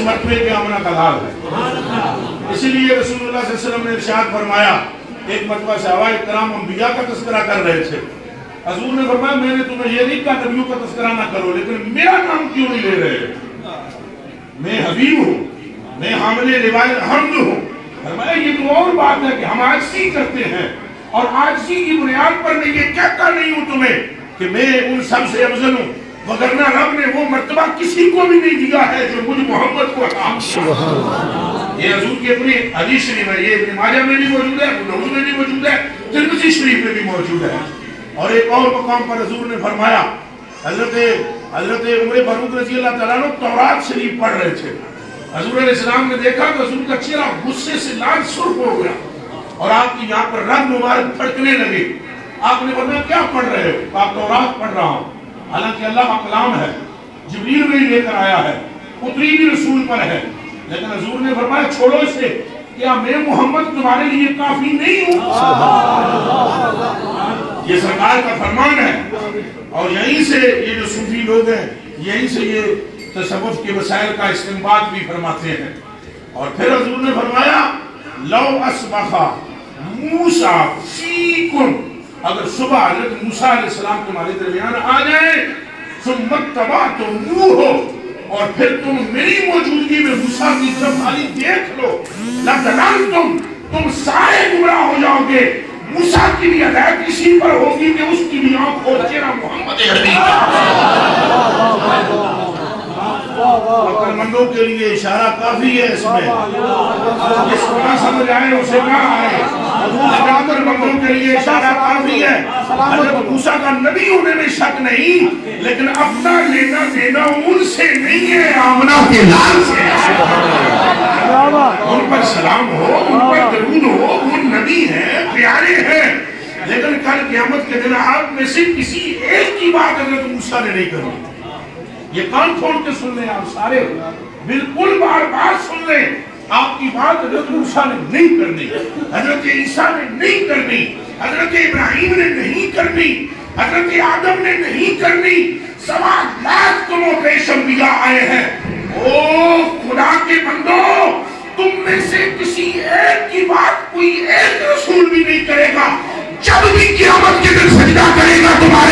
مرتبے کے آمنہ کا لال ہے۔ اسی لیے رسول اللہ صلی اللہ علیہ وسلم نے ارشاد فرمایا، ایک مرتبہ صحابہ کرام انبیاء کا تذکرہ کر رہے تھے، حضور نے فرمایا میں نے تمہیں یہ نہیں کہا نبیوں کا تذکرہ نہ کرو، لیکن میرا نام کیوں نہیں لے رہے؟ میں حبیب ہوں، میں حامل لوائے الحمد ہوں۔ فرمایا یہ تو اور بات ہے کہ ہم عاجزی کرتے ہیں، اور عاجزی کی بنیاد پر میں یہ کہتا نہیں ہوں تمہیں کہ میں ان سب سے افضل ہوں، وگرنہ رب نے وہ مرتبہ کسی کو بھی نہیں دیا ہے جو مجھ محمد کو عطا کیا۔ یہ حضور کی اپنی حدیث شریف ہے، یہ ابن ماجہ میں بھی موجود ہے، ابو داؤد میں بھی موجود ہے، ترمذی شریف میں بھی موجود ہے۔ اور ایک اور مقام پر حضور نے فرمایا، حضرت عمر فاروق رضی اللہ تعالیٰ عنہ تورات شریف پڑھ رہے تھے، حضور علیہ السلام نے دیکھا تو حضور کا چہرہ غصے سے لال سرخ ہو گیا اور آپ کی یہاں پر رگ مبارک پھڑکنے لگے۔ آپ نے فرمایا کیا پڑھ رہے ہو؟ آپ تورات پڑھ رہا ہوں، حالانکہ اللہ کا کلام ہے، جبریل بھی لے کر آیا ہے، اتری بھی رسول پر ہے، لیکن حضور نے فرمایا چھوڑو اسے، کیا میں محمد تمہارے لیے کافی نہیں ہوں؟ یہ سرکار کا فرمان ہے، اور یہیں سے یہ جو صوفی لوگ ہیں یہیں سے یہ تصوف کے وسائل کا استنباط بھی فرماتے ہیں۔ اور پھر حضور نے فرمایا لو اصبح موسیٰ فیکم، اگر صبح حضرت موسیٰ علیہ السلام تمہارے درمیان آ جائیں، ثم اتبعتموہ، اور پھر تم میری موجودگی میں موسیٰ کی طرف خالی دیکھ لو، لَضَلَلْتُمْ، تم سارے گمراہ ہو جاؤ گے۔ موسیٰ کی بھی ہدایت اسی پر ہوگی کہ اس کی بھی آنکھ اور چہرہ محمد عربی عقل مندوں کے لیے اشارہ کافی ہے اس میں، جس کو نہ سمجھ آئے اسے نہ آئے، عقل مندوں کے لیے اشارہ کافی ہے۔ حضرت موسیٰ کا نبی ہونے میں شک نہیں، لیکن اپنا لینا دینا ان سے نہیں ہے، آمنہ کے لال سے ہے۔ ان پر سلام ہو، ان پر درود ہو، وہ نبی ہیں، پیارے ہیں، لیکن کل قیامت کے دن آپ میں سے کسی ایک کی بات حضرت موسیٰ نے نہیں کرنی۔ یہ کان کھول کے سن لیں آپ سارے، بالکل بار بار سن لیں، آپ کی بات حضرت موسیٰ نے نہیں کرنی، حضرت عیسیٰ نے نہیں کرنی، حضرت ابراہیم نے نہیں کرنی، حضرت آدم نے نہیں کرنی، 7,00,000 کم و بیش انبیاء آئے ہیں۔ او خدا کے بندو، تم میں سے کسی ایک کی بات کوئی ایک رسول بھی نہیں کرے گا، جب بھی قیامت کے دن سجدہ کرے گا تمہارے